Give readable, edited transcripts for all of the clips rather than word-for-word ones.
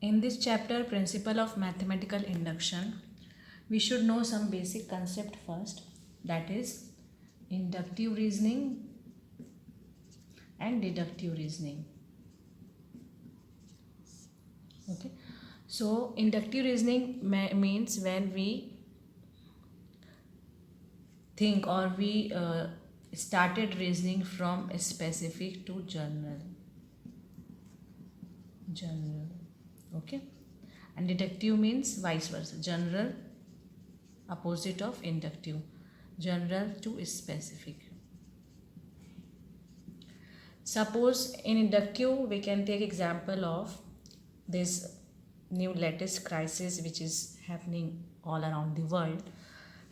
In this chapter, Principle of Mathematical Induction, we should know some basic concept first, that is inductive reasoning and deductive reasoning. Okay, so inductive reasoning means when we think or we started reasoning from a specific to general. Okay, and deductive means vice versa, general opposite of inductive, general to specific. Suppose in inductive we can take example of this new latest crisis which is happening all around the world,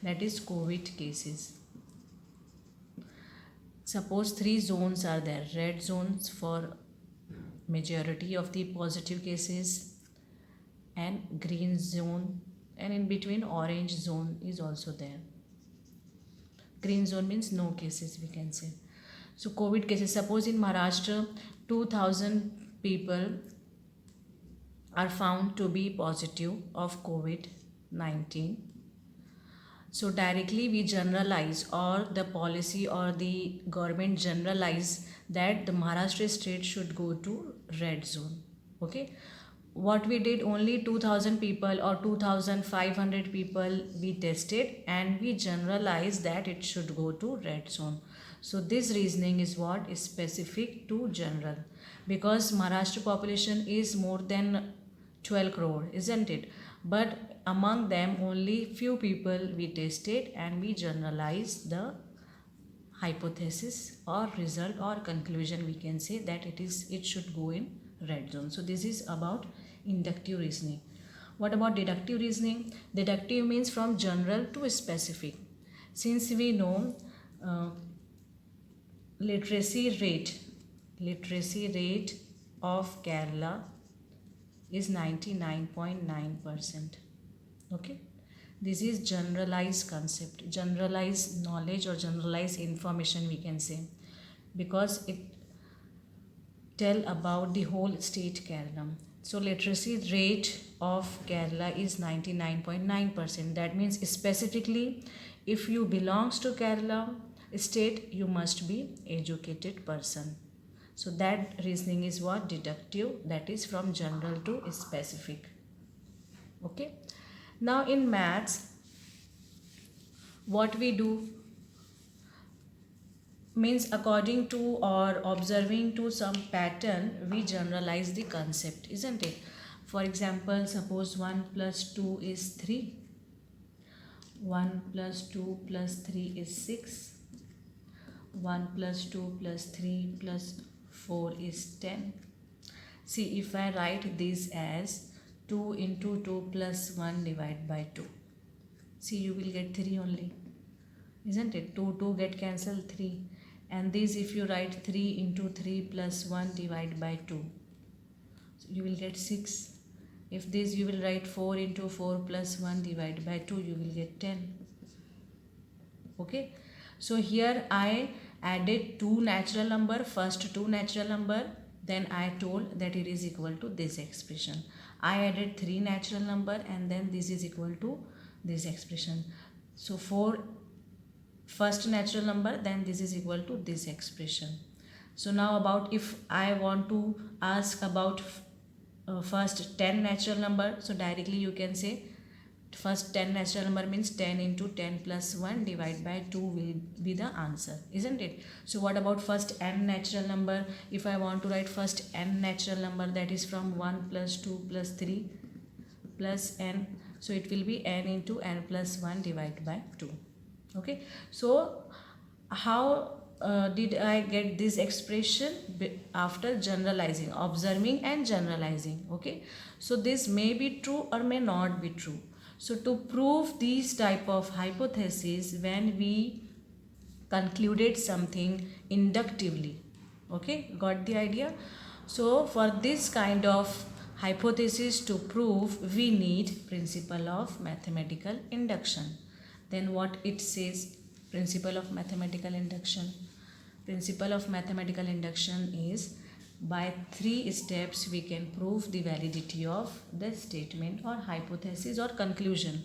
that is COVID cases. Suppose three zones are there: red zones for majority of the positive cases, and green zone, and in between orange zone is also there. Green zone means no cases, we can say. So COVID cases, suppose in Maharashtra 2000 people are found to be positive of COVID-19. So directly we generalize, or the policy or the government generalize that the Maharashtra state should go to red zone. Okay, what we did, only 2000 people or 2500 people we tested, and we generalized that it should go to red zone. So this reasoning is what is specific to general, because Maharashtra population is more than 12 crore, isn't it? But among them only few people we tested, and we generalized the hypothesis or result or conclusion, we can say that it should go in red zone. So this is about inductive reasoning. What about deductive reasoning? Deductive means from general to specific. Since we know literacy rate of Kerala is 99.9%. Okay, this is generalized concept, generalized knowledge or generalized information, we can say, because it tell about the whole state Kerala. So literacy rate of Kerala is 99.9%. That means specifically if you belongs to Kerala state, you must be educated person. So that reasoning is what? Deductive, that is from general to specific. Okay, now in maths what we do means, according to or observing to some pattern, we generalize the concept, isn't it? For example, suppose 1 plus 2 is 3, 1 plus 2 plus 3 is 6, 1 plus 2 plus 3 plus 4 is 10. See, if I write this as 2 into 2 plus 1 divided by 2, see, you will get 3 only, isn't it? 2 get cancelled, 3. And this, if you write 3 into 3 plus 1 divided by 2, so you will get 6. If this, you will write 4 into 4 plus 1 divided by 2, you will get 10. Okay, so here I added two natural number, first two natural number, then I told that it is equal to this expression. I added three natural number, and then this is equal to this expression. So for first natural number, then this is equal to this expression. So now about, if I want to ask about first 10 natural number, so directly you can say first 10 natural number means 10 into 10 plus 1 divided by 2 will be the answer, isn't it? So what about first n natural number? If I want to write first n natural number, that is from 1 plus 2 plus 3 plus n, so it will be n into n plus 1 divided by 2. Okay, so how did I get this expression? After generalizing, observing and generalizing. Okay, so this may be true or may not be true. So to prove these type of hypotheses, when we concluded something inductively, okay, got the idea? So for this kind of hypothesis to prove, we need principle of mathematical induction. Then what it says, principle of mathematical induction? Principle of mathematical induction is By 3 steps we can prove the validity of the statement or hypothesis or conclusion.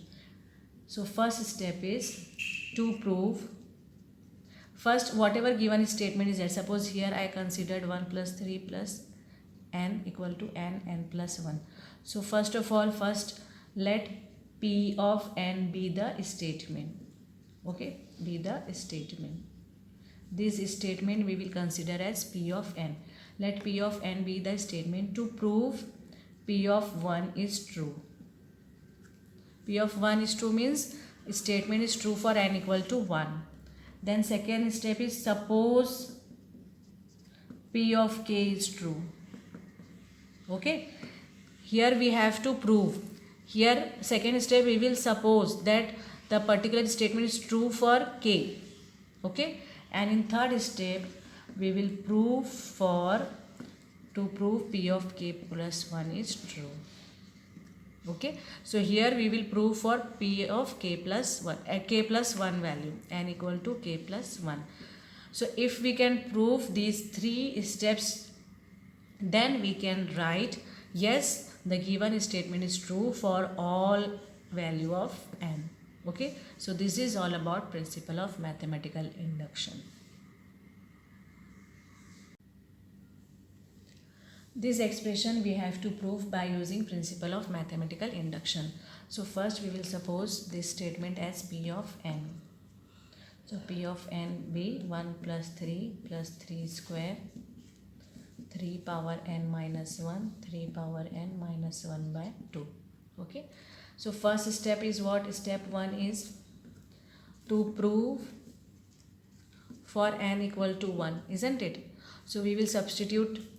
So first step is to prove. First, whatever given statement is there, suppose here I considered 1 plus 3 plus n equal to n plus 1. So first of all, first let P of n be the statement. Okay, be the statement. This statement we will consider as P of n. Let P of n be the statement to prove P of 1 is true. P of 1 is true means statement is true for n equal to 1. Then second step is suppose P of k is true. Okay. Here we have to prove. Here second step we will suppose that the particular statement is true for k. Okay. And in third step we will prove to prove P of k plus 1 is true. Okay, so here we will prove for P of k plus 1, k plus 1 value, n equal to k plus 1. So if we can prove these 3 steps, then we can write yes, the given statement is true for all value of n. Okay, so this is all about principle of mathematical induction. This expression we have to prove by using principle of mathematical induction. So first we will suppose this statement as P of n. So P of n be 1 plus 3 square, 3 power n minus 1, 3 power n minus 1 by 2. Okay. So first step is what? Step 1 is to prove for n equal to 1, isn't it? So we will substitute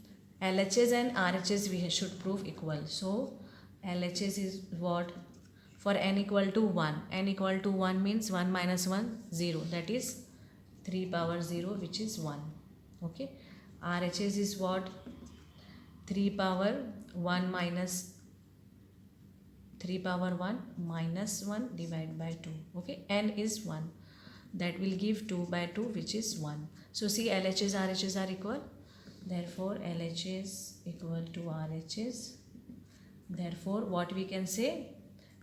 LHS and RHS we should prove equal. So LHS is what? For n equal to 1. N equal to 1 means 1 minus 1, 0. That is 3 power 0 which is 1. Okay. RHS is what? 3 power 1 minus 3 power 1 minus 1 divided by 2. Okay. N is 1. That will give 2 by 2 which is 1. So see LHS, RHS are equal. Therefore, LHS equal to RHS. Therefore, what we can say?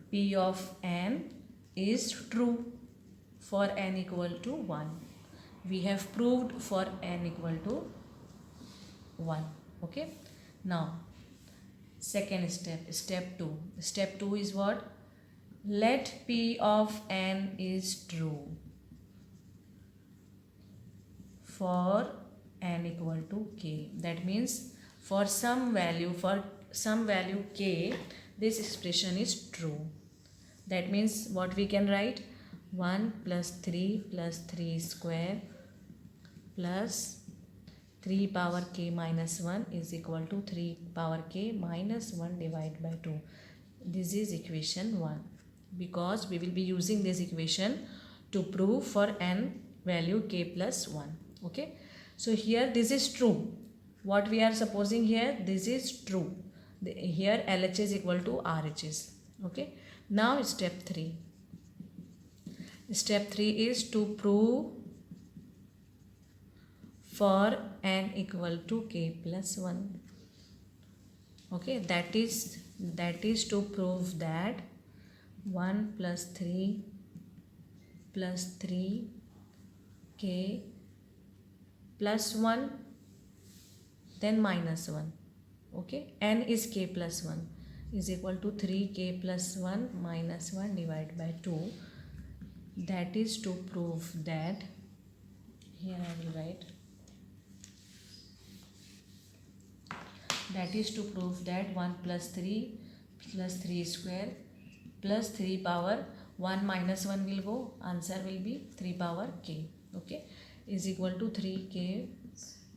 P of n is true for n equal to 1. We have proved for n equal to 1. Okay. Now, second step, step 2. Step 2 is what? Let P of n is true for n equal to k. That means for some value k, this expression is true. That means what we can write? 1 plus 3 square plus 3 power k minus 1 is equal to 3 power k minus 1 divided by 2. This is equation 1, because we will be using this equation to prove for n value k plus 1. Okay. So here this is true. What we are supposing here, this is true. Here LHS equal to RHS. Okay. Now step 3. Step 3 is to prove for n equal to k plus 1. Okay. That is to prove that 1 plus 3 k plus 1 then minus 1. Okay. N is k plus 1 is equal to 3k plus 1 minus 1 divided by 2. That is to prove that, here I will write, that is to prove that 1 plus 3 square plus 3 power 1 minus 1 will go, answer will be 3 power k. Okay. Is equal to 3k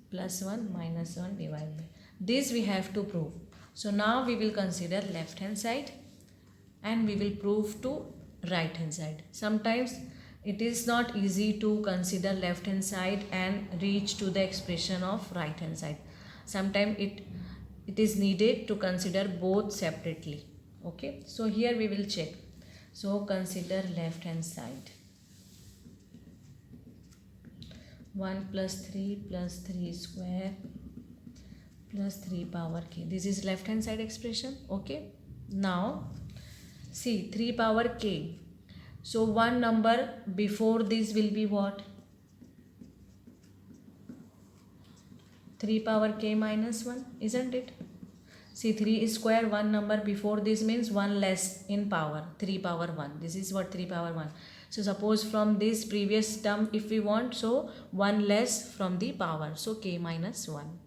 plus 1 minus 1 divided by. This we have to prove. So now we will consider left hand side and we will prove to right hand side. Sometimes it is not easy to consider left hand side and reach to the expression of right hand side. Sometimes it is needed to consider both separately. Okay. So here we will check. So consider left hand side. 1 plus 3 square plus 3 power k. This is left hand side expression. Okay, now see 3 power k. So one number before this will be what? 3 power k minus 1, isn't it? See, 3 is square, one number before this means 1 less in power, 3 power 1. This is what 3 power 1. So suppose from this previous term if we want, so 1 less from the power, so k minus 1.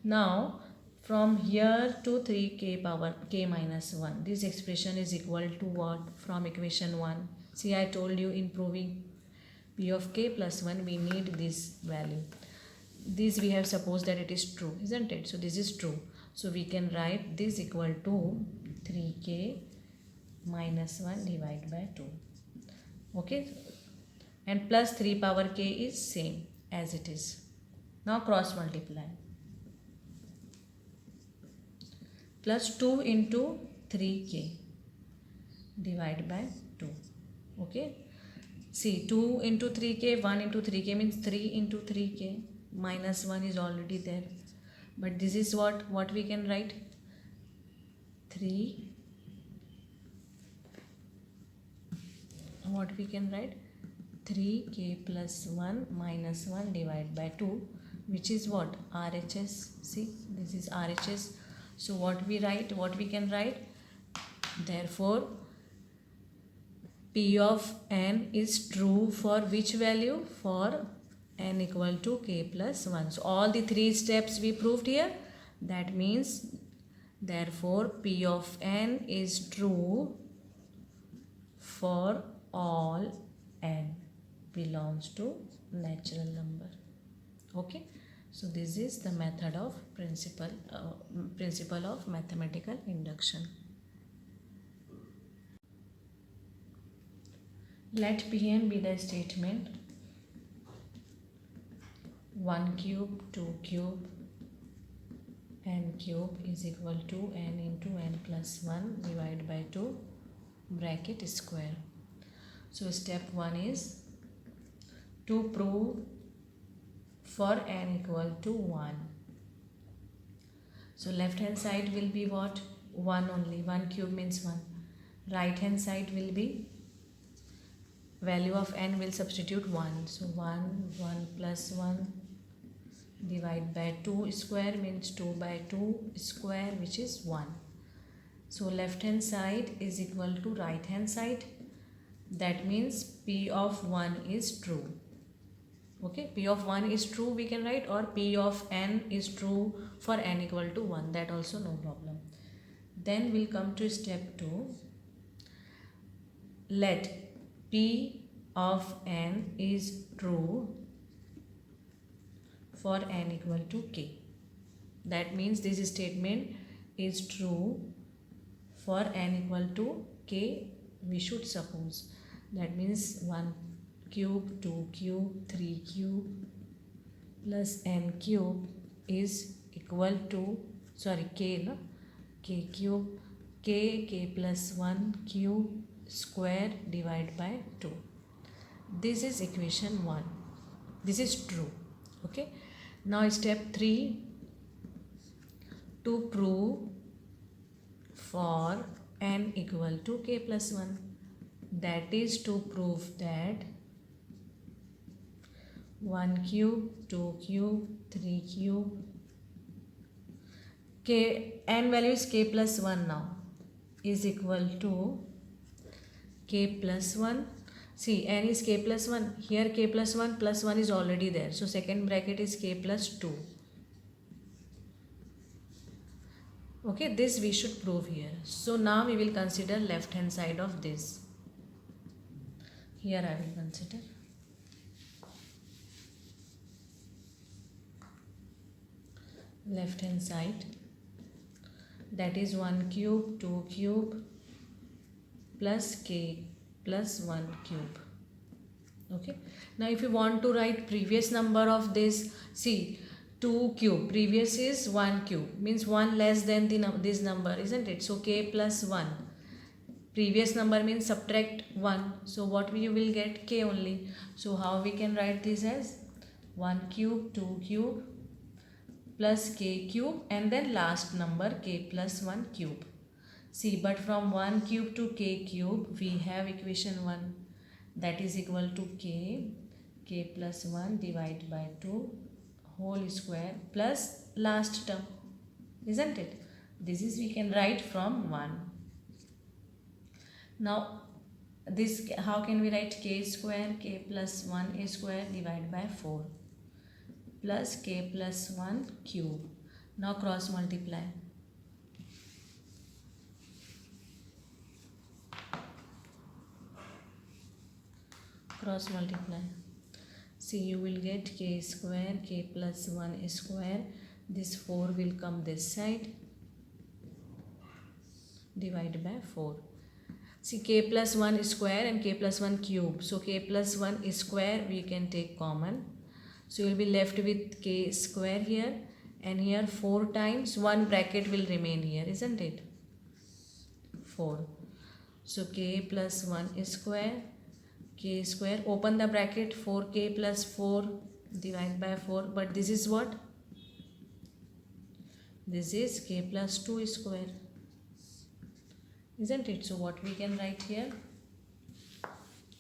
Now from here to 3k power k minus 1, this expression is equal to what from equation 1? See, I told you in proving p of k plus 1 we need this value. This we have supposed that it is true, isn't it? So this is true. So we can write this equal to 3k minus 1 divided by 2. Okay, and plus 3 power k is same as it is. Now cross multiply. Plus 2 into 3k divided by 2. Okay, see, 2 into 3k, 1 into 3k means 3 into 3k. Minus 1 is already there, but this is what we can write, 3, what we can write, 3k plus 1 minus 1 divided by 2, which is what? RHS. See, this is RHS. So what we can write, therefore p of n is true for which value? For n equal to k plus 1. So all the 3 steps we proved here. That means therefore p of n is true for all n belongs to natural number. Okay, so this is the method of principle of mathematical induction. Let Pn be the statement 1 cube, 2 cube, n cube is equal to n into n plus 1 divided by 2 bracket square. So step 1 is to prove for n equal to 1. So left hand side will be what? 1 only. 1 cube means 1. Right hand side will be value of n will substitute 1. So 1 plus 1 divided by 2 square means 2 by 2 square, which is 1. So left hand side is equal to right hand side. That means p of 1 is true. Okay, p of 1 is true we can write, or p of n is true for n equal to 1. That also no problem. Then we'll come to step 2. Let p of n is true for n equal to k. That means this statement is true for n equal to k, we should suppose. That means 1 cube, 2 cube, 3 cube plus n cube is equal to, k cube, k plus 1 cube square divided by 2. This is equation 1. This is true. Okay. Now step 3, to prove for n equal to k plus 1. That is to prove that 1 cube, 2 cube, 3 cube, k, n value is k plus 1 now, is equal to k plus 1. See, n is k plus 1. Here k plus 1 is already there. So second bracket is k plus 2. Okay, this we should prove here. So now we will consider left hand side of this. Here I will consider. Left hand side, that is 1 cube, 2 cube plus k plus 1 cube. Okay, now if you want to write previous number of this, see, 2 cube, previous is 1 cube, means 1 less than this number, isn't it? So k plus 1, previous number means subtract 1, so what you will get? K only. So how we can write this as 1 cube, 2 cube plus k cube and then last number k plus 1 cube. See, but from 1 cube to k cube we have equation 1, that is equal to k plus 1 divided by 2 whole square plus last term, isn't it? This is we can write from 1. Now this, how can we write? K square, k plus 1 a square divided by 4 plus k plus 1 cube. Now cross multiply. Cross multiply. See, you will get k square, k plus 1 square. This 4 will come this side. Divided by 4. See, k plus 1 square and k plus 1 cube. So k plus 1 square we can take common. So you will be left with k square here, and here 4 times 1 bracket will remain here, isn't it? 4. So k plus 1 square, k square, open the bracket, 4k plus 4 divided by 4. But this is what? This is k plus 2 square, isn't it? So what we can write here?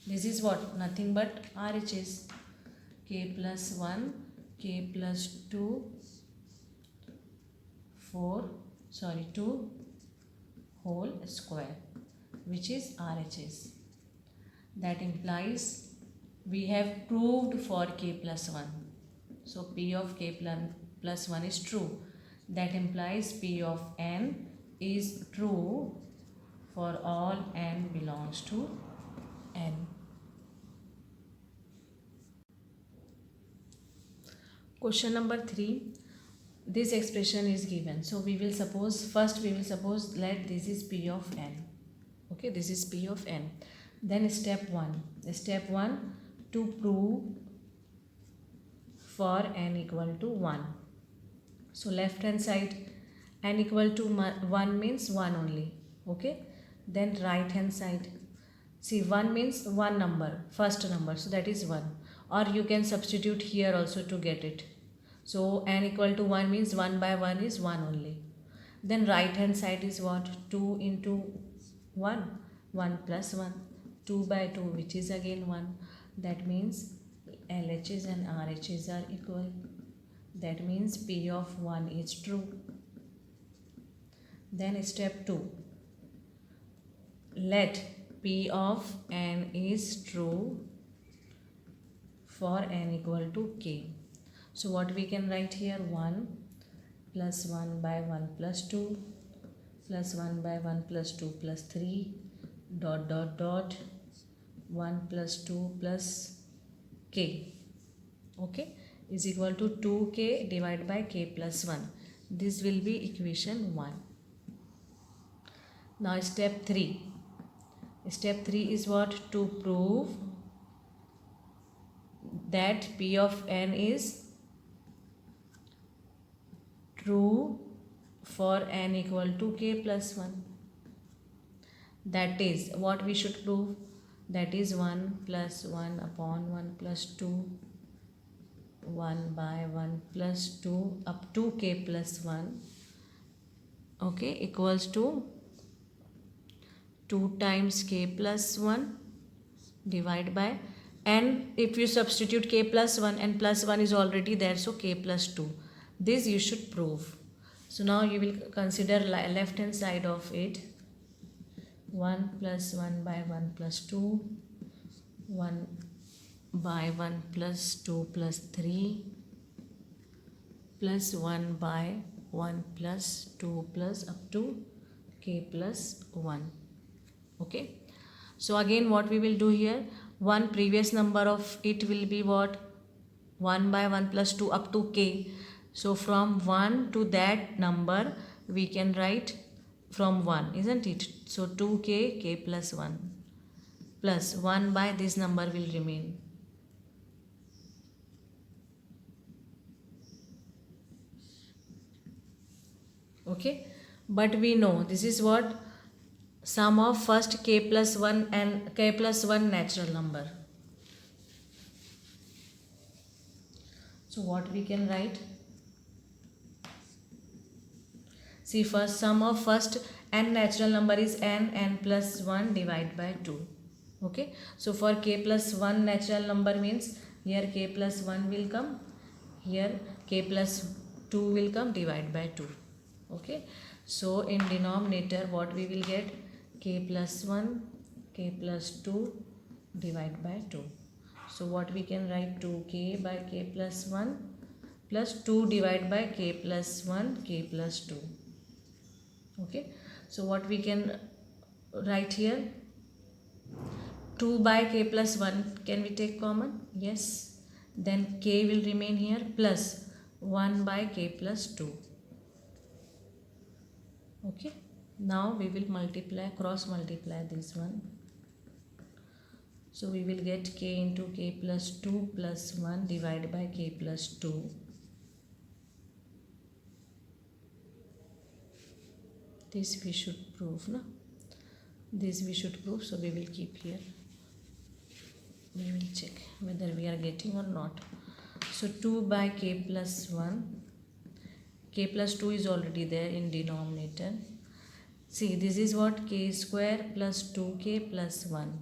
This is what? Nothing but RHS. K plus 1, k plus 2, 2 whole square, which is RHS. That implies we have proved for k plus 1. So P of k plus 1 is true. That implies P of n is true for all n belongs to n. Question number 3. This expression is given. So we will suppose, first we will suppose let this is P of n. Okay, this is P of n. Then step 1. Step 1, to prove for n equal to 1. So left hand side, n equal to 1 means 1 only. Okay. Then right hand side. See, 1 means one number, first number. So that is 1. Or you can substitute here also to get it. So n equal to 1 means 1 by 1 is 1 only. Then right hand side is what? 2 into 1, 1 plus 1. 2 by 2, which is again 1. That means LHS and RHS are equal. That means P of 1 is true. Then step 2. Let P of n is true for n equal to k. So what we can write here? 1 plus 1 by 1 plus 2 plus 1 by 1 plus 2 plus 3 dot dot dot 1 plus 2 plus k, okay, is equal to 2k divided by k plus 1. This will be equation 1. Now step 3. Step 3 is what? To prove that P of n is true for n equal to k plus 1. That is what we should prove. That is 1 plus 1 upon 1 plus 2, 1 by 1 plus 2 up to k plus 1, okay, equals to 2 times k plus 1 divided by, and if you substitute k plus 1, and plus 1 is already there, so k plus 2. This you should prove. So now you will consider left hand side of it. 1 plus 1 by 1 plus 2, 1 by 1 plus 2 plus 3 plus 1 by 1 plus 2 plus up to k plus 1. Okay. So again what we will do here, one previous number of it will be what? 1 by 1 plus 2 up to k. So from 1 to that number we can write from 1, isn't it? So 2k, k plus 1 plus 1 by this number will remain. Okay, but we know this is what? Sum of first k plus 1 and k plus 1 natural number. So what we can write? See, first sum of first n natural number is n plus 1 divided by 2. Okay, so for k plus 1 natural number means here k plus 1 will come, here k plus 2 will come, divide by 2. Okay, so in denominator what we will get? K plus 1, k plus 2 divide by 2. So what we can write? 2k by k plus 1 plus 2 divided by k plus 1, k plus 2. Okay, so what we can write here? 2 by k plus 1, can we take common? Yes. Then k will remain here plus 1 by k plus 2. Okay, now we will multiply, cross multiply this one. So we will get k into k plus 2 plus 1 divided by k plus 2. This we should prove, no? This we should prove, so we will keep here. We will check whether we are getting or not. So 2 by k plus 1, k plus 2 is already there in denominator. See, this is what? K square plus 2k plus 1,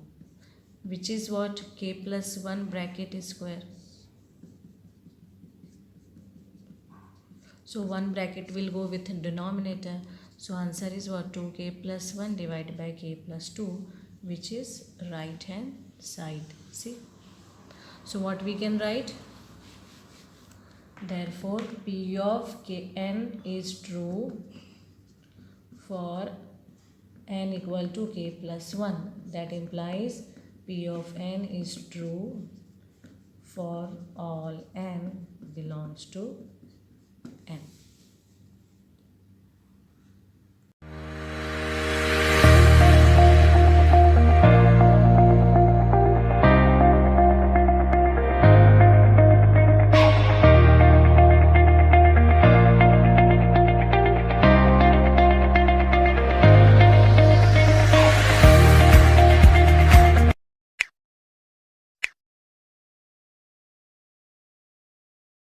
which is what? K plus 1 bracket square. So 1 bracket will go with denominator. So answer is what? 2k plus 1 divided by k plus 2, which is right hand side. See? So what we can write? Therefore, P of Kn is true for n equal to k plus 1. That implies P of n is true for all n belongs to